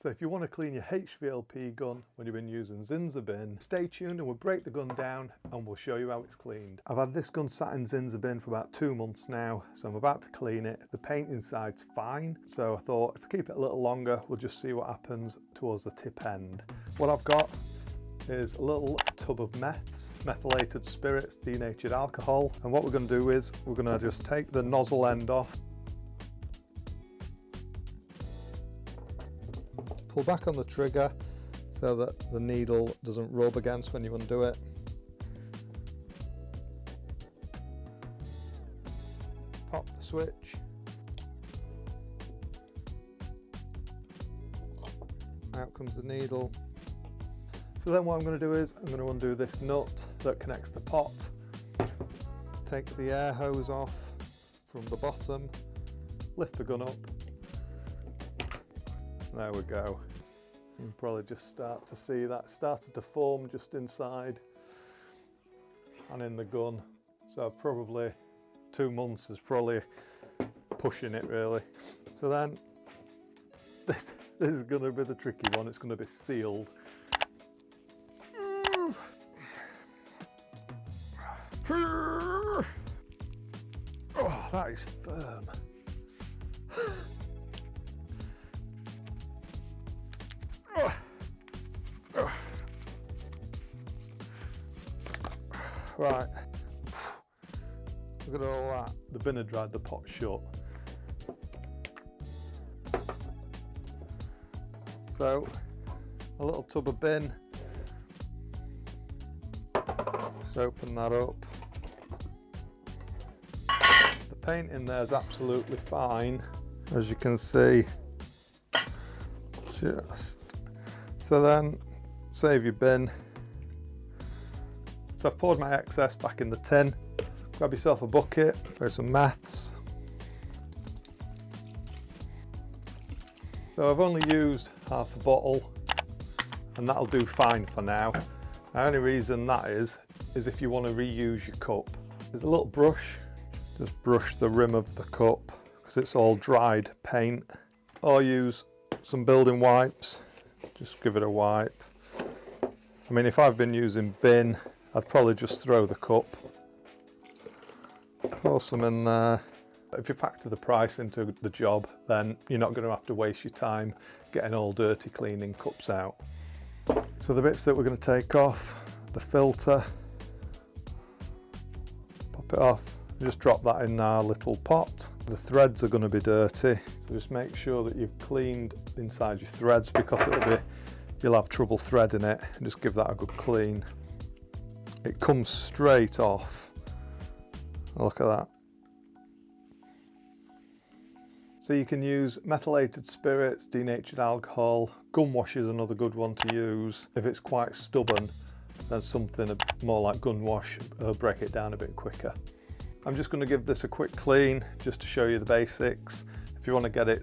So if you want to clean your HVLP gun when you've been using Zinsser bin, stay tuned and we'll break the gun down and we'll show you how it's cleaned. I've had this gun sat in Zinsser bin for about 2 months now, so I'm about to clean it. The paint inside's fine, so I thought if I keep it a little longer, we'll just see what happens towards the tip end. What I've got is a little tub of meths, methylated spirits, denatured alcohol, and what we're going to do is we're going to just take the nozzle end off, pull back on the trigger so that the needle doesn't rub against when you undo it. Pop the switch. Out comes the needle. So then what I'm going to do is I'm going to undo this nut that connects the pot, take the air hose off from the bottom, lift the gun up. There we go. You can probably just start to see that started to form just inside and in the gun. So probably 2 months is probably pushing it really. So then this is going to be the tricky one. It's going to be sealed. Oh, that is firm. Right, look at all that. The bin had dried the pot shut. So, a little tub of bin. Just open that up. The paint in there is absolutely fine, as you can see. So then, save your bin. So I've poured my excess back in the tin. Grab yourself a bucket, throw some meths. So I've only used half a bottle and that'll do fine for now. The only reason that is if you want to reuse your cup. There's a little brush, just brush the rim of the cup because it's all dried paint. Or use some building wipes, just give it a wipe. I mean, if I've been using bin, I'd probably just throw the cup, pour some in there. If you factor the price into the job, then you're not going to have to waste your time getting all dirty cleaning cups out. So the bits that we're going to take off, the filter, pop it off, just drop that in our little pot. The threads are going to be dirty, so just make sure that you've cleaned inside your threads because you'll have trouble threading it, and just give that a good clean. It comes straight off. Look at that. So you can use methylated spirits, denatured alcohol. Gun wash is another good one to use. If it's quite stubborn, then something more like gun wash will break it down a bit quicker. I'm just going to give this a quick clean just to show you the basics. If you want to get it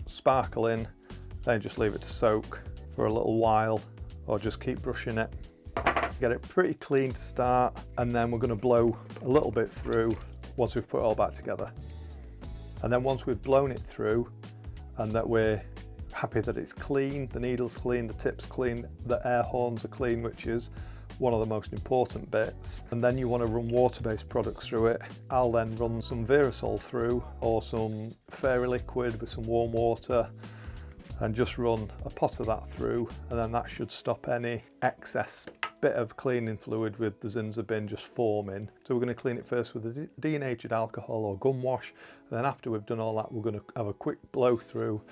sparkling, then just leave it to soak for a little while or just keep brushing it. Get it pretty clean to start, and then we're going to blow a little bit through once we've put it all back together. And then once we've blown it through and that we're happy that it's clean, the needle's clean, the tip's clean, the air horns are clean, which is one of the most important bits, and then you want to run water-based products through it. I'll then run some virosol through or some fairy liquid with some warm water and just run a pot of that through, and then that should stop any excess bit of cleaning fluid with the Zinsser bin just forming. So we're going to clean it first with a denatured alcohol or gum wash, and then after we've done all that, we're going to have a quick blow through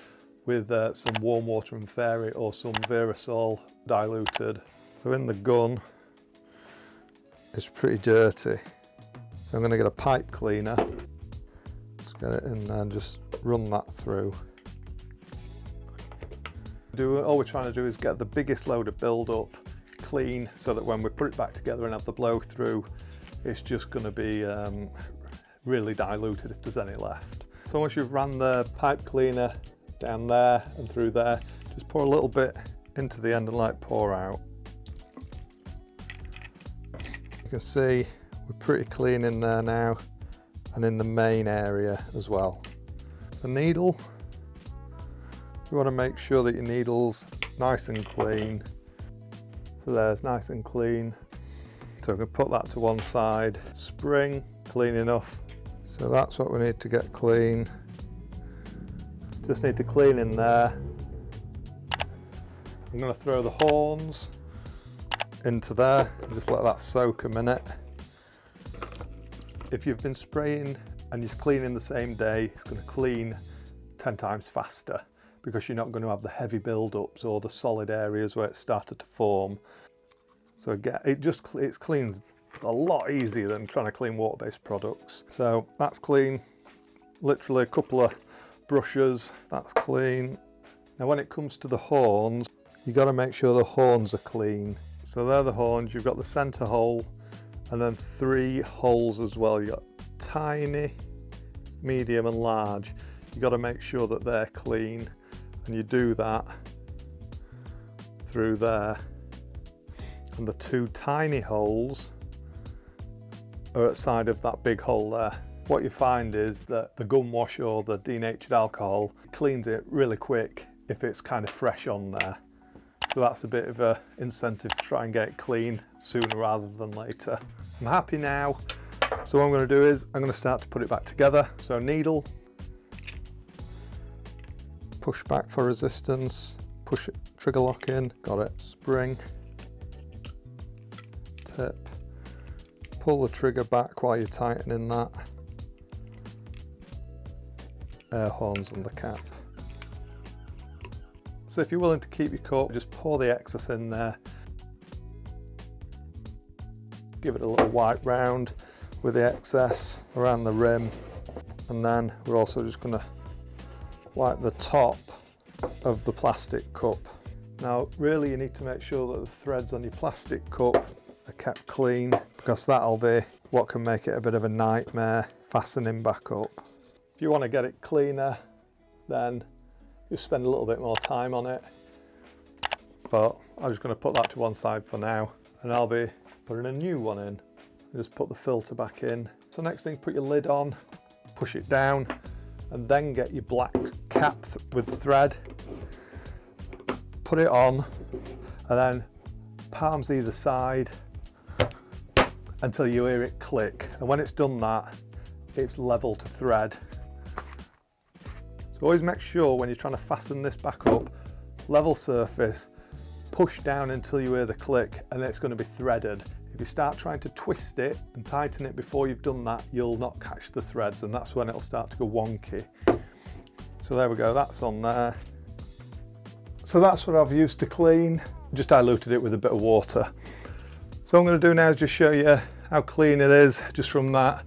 with some warm water and fairy or some virosol diluted. So in the gun, it's pretty dirty. So I'm going to get a pipe cleaner, just get it in there and just run that through. All we're trying to do is get the biggest load of build up clean so that when we put it back together and have the blow through, it's just going to be really diluted if there's any left. So once you've ran the pipe cleaner down there and through there, just pour a little bit into the end and let it pour out. You can see we're pretty clean in there now, and in the main area as well. The needle, you want to make sure that your needle's nice and clean. So there's nice and clean. So I'm going to put that to one side. Spring, clean enough. So that's what we need to get clean. Just need to clean in there. I'm going to throw the horns into there and just let that soak a minute. If you've been spraying and you're cleaning the same day, it's going to clean 10 times faster because you're not going to have the heavy build-ups or the solid areas where it started to form. So again, it cleans a lot easier than trying to clean water-based products. So that's clean, literally a couple of brushes, that's clean. Now when it comes to the horns, you got to make sure the horns are clean. So they're the horns, you've got the center hole and then 3 holes as well. You've got tiny, medium and large. You got to make sure that they're clean, and you do that through there. And the 2 tiny holes are at the side of that big hole there. What you find is that the gum wash or the denatured alcohol cleans it really quick if it's kind of fresh on there. So that's a bit of an incentive to try and get it clean sooner rather than later. I'm happy now. So what I'm going to do is I'm going to start to put it back together. So needle, push back for resistance, push it, trigger lock in, got it, spring, tip, pull the trigger back while you're tightening that, air horns on the cap. So if you're willing to keep your cup, just pour the excess in there, give it a little wipe round with the excess around the rim, and then we're also just going to wipe the top of the plastic cup. Now really you need to make sure that the threads on your plastic cup are kept clean, because that'll be what can make it a bit of a nightmare fastening back up. If you want to get it cleaner, then you spend a little bit more time on it, but I'm just going to put that to one side for now, and I'll be putting a new one in. Just put the filter back in. So next thing, put your lid on, push it down, and then get your black cap with thread, put it on, and then palms either side until you hear it click. And when it's done that, it's level to thread. So always make sure when you're trying to fasten this back up, level surface, push down until you hear the click, and it's going to be threaded. If you start trying to twist it and tighten it before you've done that, you'll not catch the threads, and that's when it'll start to go wonky. So there we go, that's on there. So that's what I've used to clean, just diluted it with a bit of water. So what I'm going to do now is just show you how clean it is just from that,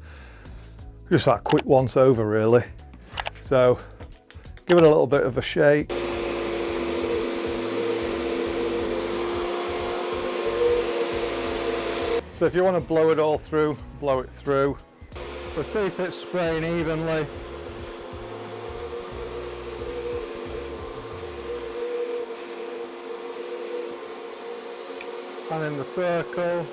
just that quick once over really. So give it a little bit of a shake. So if you want to blow it all through, blow it through. So see if it's spraying evenly. And in the circle.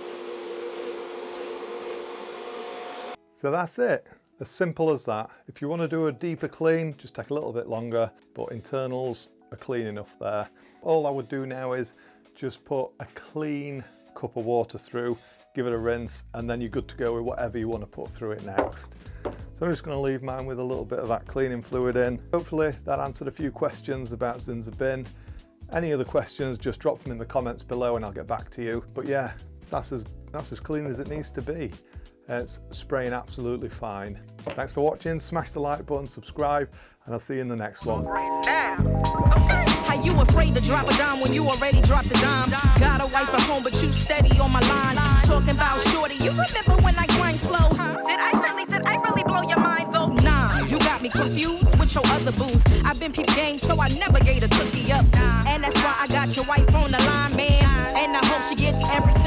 So that's it. As simple as that. If you want to do a deeper clean, just take a little bit longer, but internals are clean enough there. All I would do now is just put a clean cup of water through, give it a rinse, and then you're good to go with whatever you want to put through it next. So I'm just going to leave mine with a little bit of that cleaning fluid in. Hopefully that answered a few questions about Zinsser bin. Any other questions, just drop them in the comments below and I'll get back to you. But yeah, that's as clean as it needs to be. It's spraying absolutely fine. Thanks for watching, smash the like button, subscribe, and I'll see you in the next one. How you afraid to drop a dime when you already dropped a dime? Got a wife at home, but you steady on my line. Talking about shorty, you remember when I grind slow? Did I really blow your mind though? Nah, you got me confused with your other booze. I've been peep game, so I never gave a cookie up. And that's why I got your wife on the line, man. And I hope she gets every single